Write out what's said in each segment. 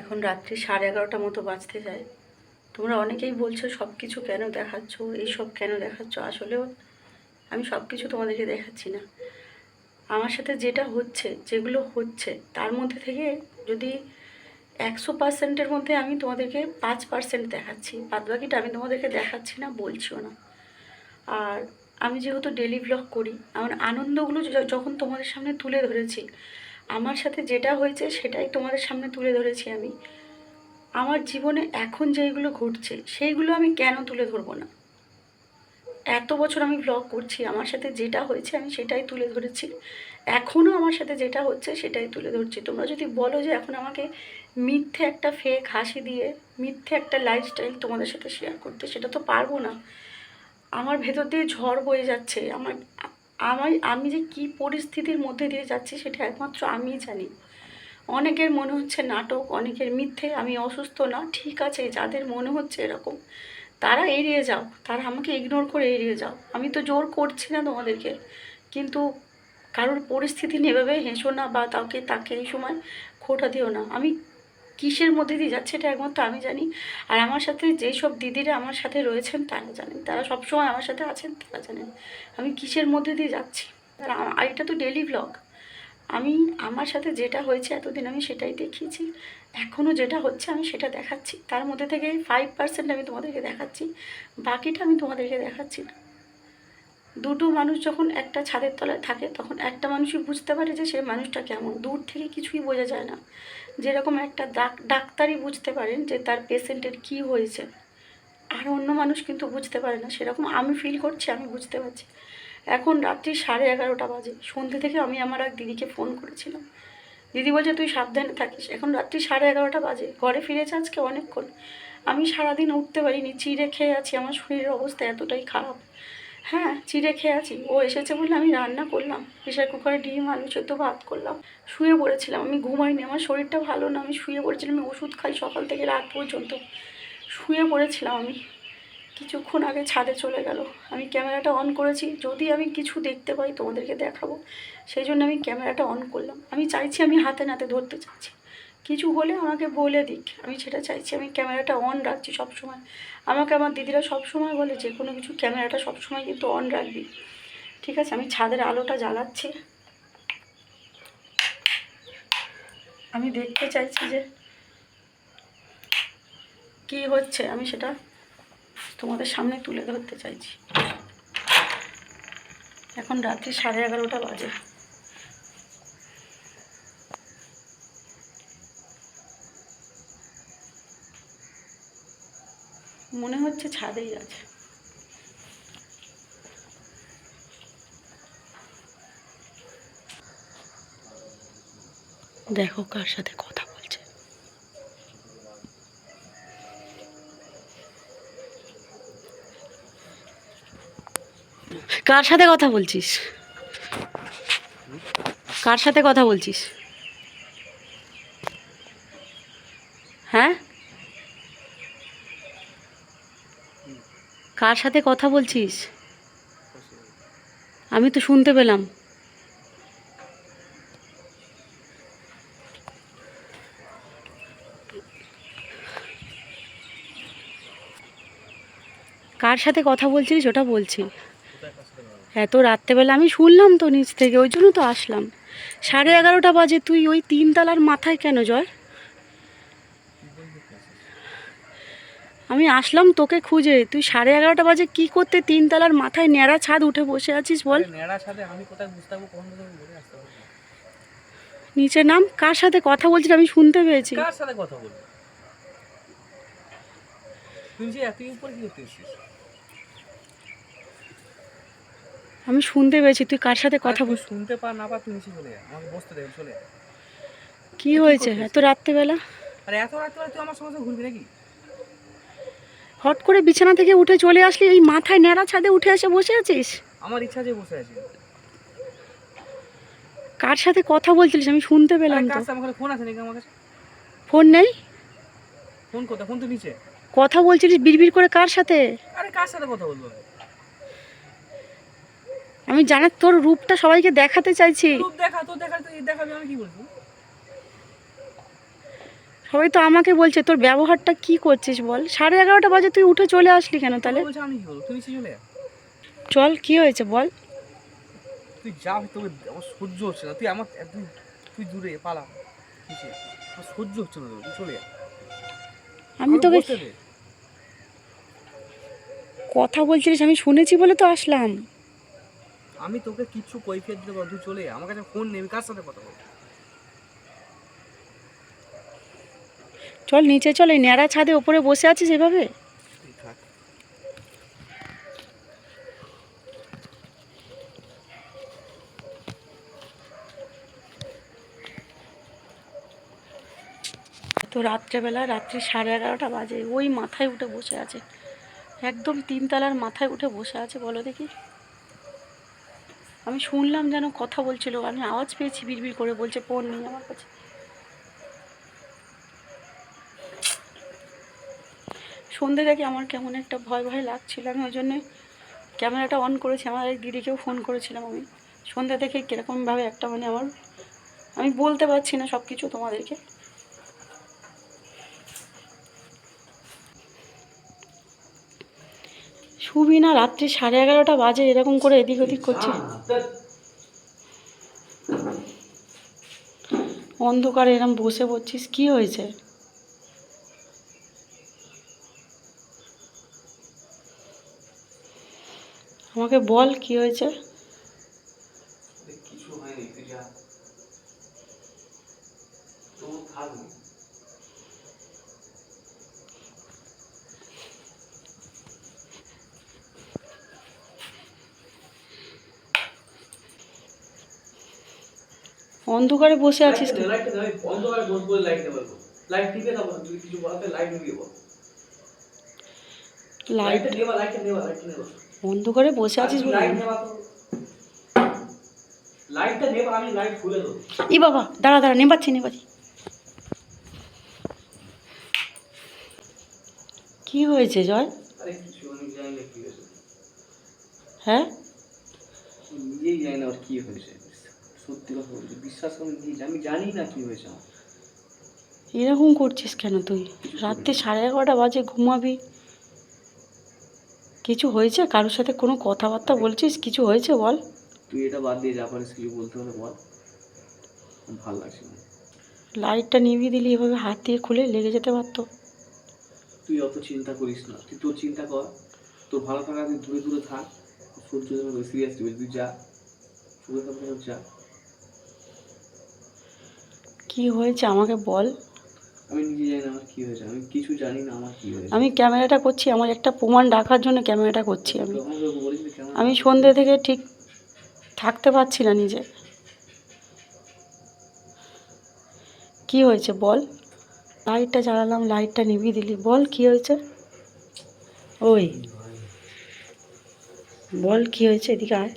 এখন রাত্রি 11:30 মতো বাজতে যায়। তোমরা অনেকেই বলছো সব কিছু কেন দেখাচ্ছ, এইসব কেন দেখাচ্ছ। আসলেও আমি সব কিছু তোমাদেরকে দেখাচ্ছি না। আমার সাথে যেটা হচ্ছে, যেগুলো হচ্ছে, তার মধ্যে থেকে যদি 100%-এর মধ্যে আমি তোমাদেরকে 5% দেখাচ্ছি, বাদবাকিটা আমি তোমাদেরকে দেখাচ্ছি না, বলছিও না। আর আমি যেহেতু ডেলি ব্লগ করি, আমার আনন্দগুলো যখন তোমাদের সামনে তুলে ধরেছি, আমার সাথে যেটা হয়েছে সেটাই তোমাদের সামনে তুলে ধরেছি আমি। আমার জীবনে এখন যেইগুলো ঘটছে সেইগুলো আমি কেন তুলে ধরবো না? এত বছর আমি ব্লগ করছি, আমার সাথে যেটা হয়েছে আমি সেটাই তুলে ধরেছি। এখনও আমার সাথে যেটা হচ্ছে সেটাই তুলে ধরছি। তোমরা যদি বলো যে এখন আমাকে মিথ্যে একটা ফেক হাসি দিয়ে মিথ্যে একটা লাইফস্টাইল তোমাদের সাথে শেয়ার করতে, সেটা তো পারবো না। আমার ভেতর দিয়ে ঝড় বয়ে যাচ্ছে। আমি যে কী পরিস্থিতির মধ্যে দিয়ে যাচ্ছি সেটা একমাত্র আমিই জানি। অনেকের মনে হচ্ছে নাটক, অনেকের মিথ্যে, আমি অসুস্থ না। ঠিক আছে, যাদের মনে হচ্ছে এরকম তারা এড়িয়ে যাও, তারা আমাকে ইগনোর করে এড়িয়ে যাও। আমি তো জোর করছি না তোমাদেরকে, কিন্তু কারোর পরিস্থিতি নেভাবে হেসো না বা তাকে এই সময় খোঁটা দিও না। আমি কিসের মধ্যে দিয়ে যাচ্ছে এটা একমাত্র আমি জানি। আর আমার সাথে যেই সব দিদিরা আমার সাথে রয়েছেন তারা জানেন, তারা সবসময় আমার সাথে আছেন, তারা জানেন আমি কিসের মধ্যে দিয়ে যাচ্ছি। আর এটা তো ডেলি ব্লগ। আমি আমার সাথে যেটা হয়েছে এতদিন আমি সেটাই দেখিয়েছি, এখনও যেটা হচ্ছে আমি সেটা দেখাচ্ছি। তার মধ্যে থেকে 5% আমি তোমাদেরকে দেখাচ্ছি, বাকিটা আমি তোমাদেরকে দেখাচ্ছি না। দুটো মানুষ যখন একটা ছাদের তলায় থাকে তখন একটা মানুষই বুঝতে পারে যে সে মানুষটা কেমন। দূর থেকে কিছুই বোঝা যায় না। যেরকম একটা ডাক্তারই বুঝতে পারেন যে তার পেশেন্টের কী হয়েছে, আর অন্য মানুষ কিন্তু বুঝতে পারে না। সেরকম আমি ফিল করছি, আমি বুঝতে পারছি। এখন রাত্রি 11:30 বাজে। সন্ধ্যে থেকে আমি আমার এক দিদিকে ফোন করেছিলাম। দিদি বলছে তুই সাবধানে থাকিস। এখন রাত্রি 11:30 বাজে, ঘরে ফিরেছে আজকে অনেকক্ষণ। আমি সারাদিন উঠতে পারিনি, চিড়ে খেয়ে আছি, আমার শরীরের অবস্থা এতটাই খারাপ। হ্যাঁ, চিড়ে খেয়ে আছি। ও এসেছে বলে আমি রান্না করলাম, প্রেশার কুকারে ডিম আলু সেদ্ধ ভাত করলাম। শুয়ে পড়েছিলাম, আমি ঘুমাইনি, আমার শরীরটা ভালো না, আমি শুয়ে পড়েছিলাম। আমি ওষুধ খাই সকাল থেকে রাত পর্যন্ত, শুয়ে পড়েছিলাম আমি। কিছুক্ষণ আগে ছাদে চলে গেল। আমি ক্যামেরাটা অন করেছি, যদি আমি কিছু দেখতে পাই তোমাদেরকে দেখাবো, সেই জন্য আমি ক্যামেরাটা অন করলাম। আমি চাইছি, আমি হাতে নাতে ধরতে চাইছি, কিছু হলে আমাকে বলে দিক, আমি সেটা চাইছি। আমি ক্যামেরাটা অন রাখছি সবসময়। আমাকে আমার দিদিরা সবসময় বলে যে কোনো কিছু ক্যামেরাটা সবসময় কিন্তু অন রাখবি। ঠিক আছে, আমি ছাদের আলোটা জ্বালাচ্ছি। আমি দেখতে চাইছি যে কী হচ্ছে, আমি সেটা তোমাদের সামনে তুলে ধরতে চাইছি। এখন রাত্রি 11:30 বাজে। মনে হচ্ছে ছাদেই আছে। দেখো কার সাথে কথা বলছে। কার সাথে কথা বলছিস? কার সাথে কথা বলছিস? হ্যাঁ, কার সাথে কথা বলছিস? আমি তো শুনতে পেলাম। কার সাথে কথা বলছিস ওটা বলছি। এত রাত্রেবেলা আমি শুনলাম তো নিচ থেকে, ওই জন্য তো আসলাম। 11:30 বাজে, তুই ওই 3 তলার মাথায় কেন জয়? আমি আসলাম তোকে খুঁজে, তুই 11:30 বাজে কি করতে 3 তলার মাথায় ন্যাড়া ছাদ উঠে বসে আছিস বল? ন্যাড়া ছাদে আমি কোথায় বুঝতে পারবো কোন ঘুরে আসতে পারবো? নিচে নাম। কার সাথে কথা বলছিস আমি শুনতে পেয়েছি। কার সাথে কথা বলবো? তুই যে এত উপরে কি করতে এসেছিস? আমি শুনতে পেয়েছি, তুই কার সাথে কথা বল? শুনতে পা না পা তুই নিচে চলে যা, আমাকে বসতে দে, চলে যা। কি হয়েছে এত রাত্রেবেলা? আরে এত রাত্রে তুই আমার সঙ্গে ঘুরবি নাকি? হট করে বিছানা থেকে উঠে চলে আসলি, এই মাথায় ন্যাড়া ছাদে উঠে এসে বসে আছিস? আমার ইচ্ছা যে বসে আছি। কার সাথে কথা বলছিলিস আমি শুনতে পেলাম তো। আমার ফোন আছে নাকি আমার কাছে? ফোন নেই? ফোন কোথায়? ফোন তো নিচে। কথা বলছিলিস বিড়বিড় করে কার সাথে? আরে কার সাথে কথা বলবো? আমি জানি তোর রূপটা সবাইকে দেখাতে চাইছি। রূপ দেখা, তোর দেখাবি, আমি কি বলবো? সবাই তো আমাকে বলছে তোর ব্যবহারটা কি করছিস বল, 11:30 বাজে তুই উঠে চলে আসলি কেন তাহলে? বলছে আমি কি বলবো, তুই নিচে চলে যা। চল, কি হয়েছে বল? তুই যা, তোকে আমার সহ্য হচ্ছে না, তুই আমার তুই তুই দূরে পালা নিচে, আমার সহ্য হচ্ছে না তোর, তুই চলে যা। আমি তোকে বসতে দে। কথা বলছিলিস, আমি শুনেছি বলে তো আসলাম। আমি তোকে কিচ্ছু কৈফিয়ত দিতে পারবো না, তুই চলে যা। আমার কাছে ফোন নেই, আমি কার সাথে কথা বলবো? চল নিচে চল, এই ন্যাড়া ছাদে ওপরে বসে আছিস এভাবে? তুই থাক। তো রাত্রেবেলা, রাত্রি 11:30 বাজে, ওই মাথায় উঠে বসে আছে, একদম 3 তলার মাথায় উঠে বসে আছে। বলো দেখি, আমি শুনলাম যেন কথা বলছিল, আমি আওয়াজ পেয়েছি, বিড়বিড় করে বলছে ফোন নেই আমার কাছে। সন্ধে থেকে আমার কেমন একটা ভয় ভয় লাগছিল, আমি ওই জন্যে ক্যামেরাটা অন করেছি। আমার এক দিদিকেও ফোন করেছিলাম আমি সন্ধ্যা থেকে, কীরকমভাবে একটা মানে আমার, আমি বলতে পারছি না সব কিছু তোমাদেরকে। শুবি না, রাত্রি 11:30 বাজে, এরকম করে এদিক ওদিক করছে, অন্ধকারে এরকম বসে পড়ছিস, কি হয়েছে? আমাকে বল কি হয়েছে? কিছু হয়নি, তুই যা, তোর থাকবি। অন্ধকারে বসে আছিস কেন? লাইটটা দে, আমি অন্ধকারে বসবো, লাইট দেবো, লাইট টিপে দাও, তুই কিছু বলতে লাইট নিবি বল, লাইট, লাইটটা নেবা, লাইটটা নেবা, লাইটটা নেবা, অন্ধকারে বসে আছিস বলে? লাইট নেবা তো, লাইটটা নেবা, আমি লাইট খুলে দেবো। ই বাবা, দাঁড়া দাঁড়া, নেবাচ্ছি নেবাচ্ছি। কি হয়েছে জয়? আরে কিছু আমি জানি না কি হয়েছে, হ্যাঁ, আমি নিজেই জানি না আর কি হয়েছে। সত্যি কথা বলছি, বিশ্বাস করে নিজেই আমি জানি না কি হয়েছে আমার। এরকম করছিস কেন তুই? রাত্রি 11:30 বাজে, ঘুমাবি। কিছু হয়েছে? কারোর সাথে কোনো কথাবার্তা বলছিস? কিছু হয়েছে বল। তুই এটা বাদ দিয়ে যা পারিস কিছু বলতে হলে বল, আমার ভালো লাগছে না। লাইটটা নিভিয়ে দিলি, এভাবে হাত দিয়ে খুলে লেগে যেতে পারতো। তুই অত চিন্তা করিস না, তুই তোর চিন্তা কর, তোর ভালো থাকা, তুই দূরে দূরে থাক, সহ্য হবে, সিরিয়াসলি বলছি, তুই যা, চোখের সামনে যা। কি হয়েছে আমাকে বল। আমি নিজে জানি না আমার কি হয়েছে, আমি কিছু জানি না আমার কি হয়েছে। আমি ক্যামেরাটা করছি, আমার একটা প্রমাণ রাখার জন্য ক্যামেরাটা করছি। আমাকে বলিস না কেমন। আমি সন্ধ্যে থেকে ঠিক থাকতে পারছি না নিজে। কি হয়েছে বল। লাইটটা জ্বালালাম, লাইটটা নিভিয়ে দিলি, বল কি হয়েছে। ওই বল কি হয়েছে, এদিকে আয়।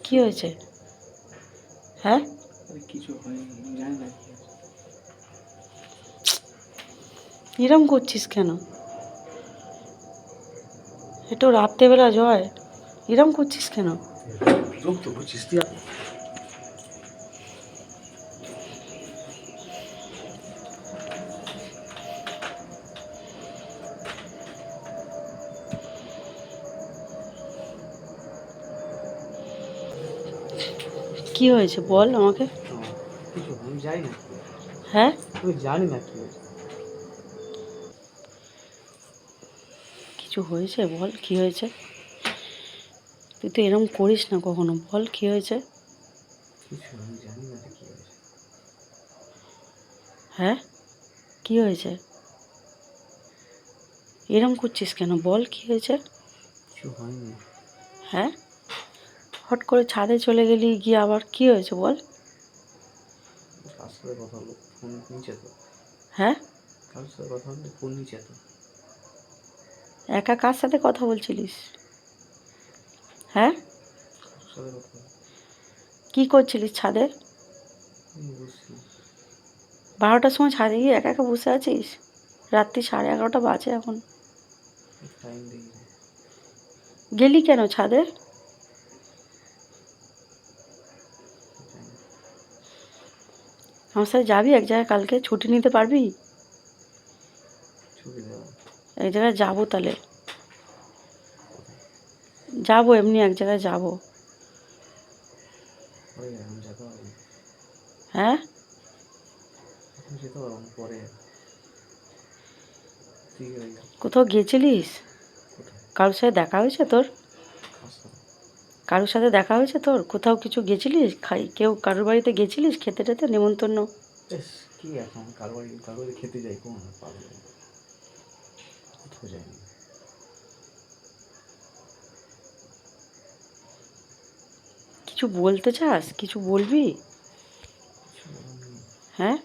কি হয়েছে? হ্যাঁ, কিছু হয়নি, আমি জানি না কি হয়েছে। এরম করছিস কেন? একটু রাত্রেবেলা জয়, এরম করছিস কেন? বিরক্ত করছিস তুই। কি হয়েছে বল আমাকে। কিছু আমি জানি না, হ্যাঁ, আমি জানি না কি হয়েছে। কিছু হয়েছে বল, কি হয়েছে। তুই তো এরম করিস না কখনো, বল কি হয়েছে। কিছু আমি জানি না কি হয়েছে। হ্যাঁ, কি হয়েছে? এরম করছিস কেন, বল কি হয়েছে। কিছু হয়নি। হ্যাঁ, হট করে ছাদে চলে গেলি, গিয়ে আবার কি হয়েছে বল। কার সাথে কথা হলো, ফোন নিচে তো। হ্যাঁ, কার সাথে কথা হলো, ফোন নিচে তো। একা কার সাথে কথা বলছিলিস? হ্যাঁ, কার সাথে কথা হলো, কি করছিলিস ছাদে? আমি বুঝছিলাম। 12টার সময় ছাদে গিয়ে একা একা বসে আছিস? রাত্রি 11:30 বাজে এখন। টাইম দেখি না। গেলি কেন ছাদে? আমার সাথে যাবি এক জায়গায় কালকে? ছুটি নিতে পারবি? ছুটি দেওয়া এক জায়গায় যাবো তাহলে, যাবো এমনি এক জায়গায় যাবো। এখন যেতে হবে, হ্যাঁ এখন যেতে পারবো না, পরে। ঠিক আছে। কোথাও গেছিলিস? কোথায়? কারোর সাথে দেখা হয়েছে তোর? কার সাথে? কারোর সাথে দেখা হয়েছে তোর? কোথাও কিছু গেছিলিস? কেউ কারোর বাড়িতে গেছিলিস খেতে টেতে, নেমন্তন্ন? বেশ, কি এখন কার বাড়ি খেতে যাই? কোন পাগল, কোথাও যায়নি। কিছু বলতে চাস? কিছু বলবি? কিছু বলার নেই। হ্যাঁ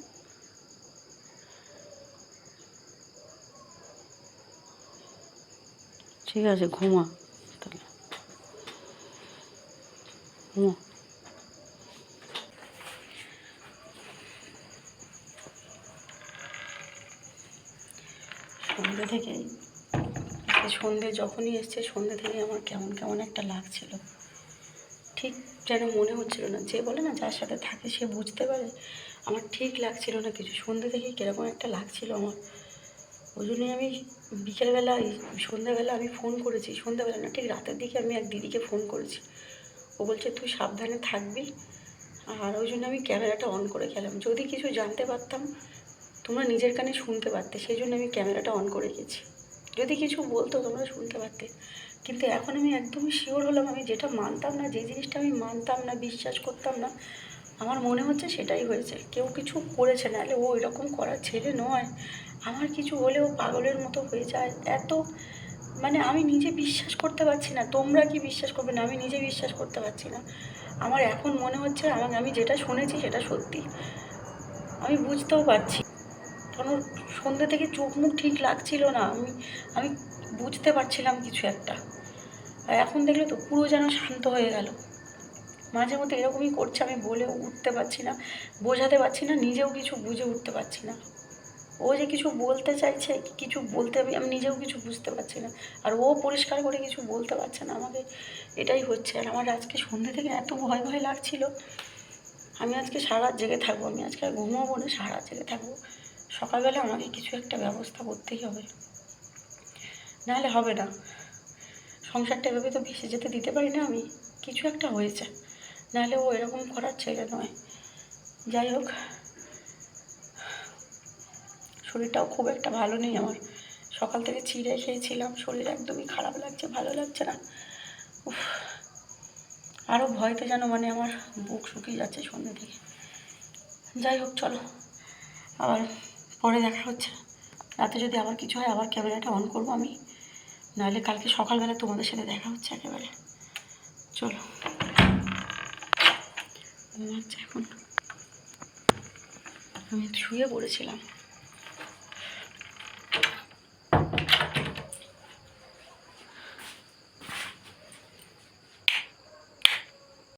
ঠিক আছে, ঘুমা তাহলে, ঘুমা। সন্ধ্যে থেকেই, সন্ধ্যে যখনই এসছে সন্ধ্যে থেকেই আমার কেমন কেমন একটা লাগছিল। ঠিক যেন মনে হচ্ছিল না, যে বলে না যার সাথে থাকে সে বুঝতে পারে, আমার ঠিক লাগছিল না কিছু। সন্ধ্যে থেকেই কীরকম একটা লাগছিল আমার। ওই জন্যই আমি বিকেলবেলায়, সন্ধ্যাবেলা আমি ফোন করেছি, সন্ধ্যাবেলা না ঠিক রাতের দিকে আমি এক দিদিকে ফোন করেছি। ও বলছে তুই সাবধানে থাকবি, আর ওই জন্য আমি ক্যামেরাটা অন করে গেলাম। যদি কিছু জানতে পারতাম তোমরা নিজের কানে শুনতে পারতে, সেই জন্য আমি ক্যামেরাটা অন করে গেছি। যদি কিছু বলতো তোমরা শুনতে পারতে। কিন্তু এখন আমি একদমই শিওর হলাম, আমি যেটা মানতাম না, যে জিনিসটা আমি মানতাম না, বিশ্বাস করতাম না, আমার মনে হচ্ছে সেটাই হয়েছে। কেউ কিছু করেছে, নাহলে ও এরকম করার ছেলে নয়। আমার কিছু হলেও পাগলের মতো হয়ে যায় এত, মানে আমি নিজে বিশ্বাস করতে পারছি না। তোমরা কি বিশ্বাস করবে না? আমি নিজে বিশ্বাস করতে পারছি না। আমার এখন মনে হচ্ছে আমি যেটা শুনেছি সেটা সত্যি। আমি বুঝতেও পারছি, কারণ সন্ধ্যে থেকে চোখ মুখ ঠিক লাগছিল না। আমি বুঝতে পারছিলাম কিছু একটা। আর এখন দেখলে তো পুরো যেন শান্ত হয়ে গেল। মাঝে মধ্যে এরকমই করছে, আমি বলেও উঠতে পারছি না, বোঝাতে পারছি না, নিজেও কিছু বুঝে উঠতে পারছি না। ও যে কিছু বলতে চাইছে, কিছু বলতে আমি নিজেও কিছু বুঝতে পারছি না। আর ও পরিষ্কার করে কিছু বলতে পারছে না আমাকে, এটাই হচ্ছে। আর আমার আজকে সন্ধ্যে থেকে এত ভয় ভয় লাগছিল, আমি আজকে সারা রাত জেগে থাকবো। আমি আজকে আর ঘুমাবো না, সারা রাত জেগে থাকবো। সকালবেলা আমাকে কিছু একটা ব্যবস্থা করতেই হবে, নাহলে হবে না। সংসারটা এভাবে তো ভেসে যেতে দিতে পারি না আমি। কিছু একটা হয়েছে, নাহলে ও এরকম করার ছেলে নয়। যাই হোক, শরীরটাও খুব একটা ভালো নেই আমার। সকাল থেকে চিড়ে খেয়েছিলাম, শরীর একদমই খারাপ লাগছে, ভালো লাগছে না। উফ, আরও ভয়তে যেন মানে আমার বুক শুকিয়ে যাচ্ছে সন্ধ্যে থেকে। যাই হোক চলো, আবার পরে দেখা হচ্ছে। রাতে যদি আবার কিছু হয় আবার ক্যামেরাটা অন করবো আমি, নাহলে কালকে সকালবেলা তোমাদের সাথে দেখা হচ্ছে একেবারে। চলো, ঘুমাচ্ছে এখন, আমি শুয়ে পড়েছিলাম।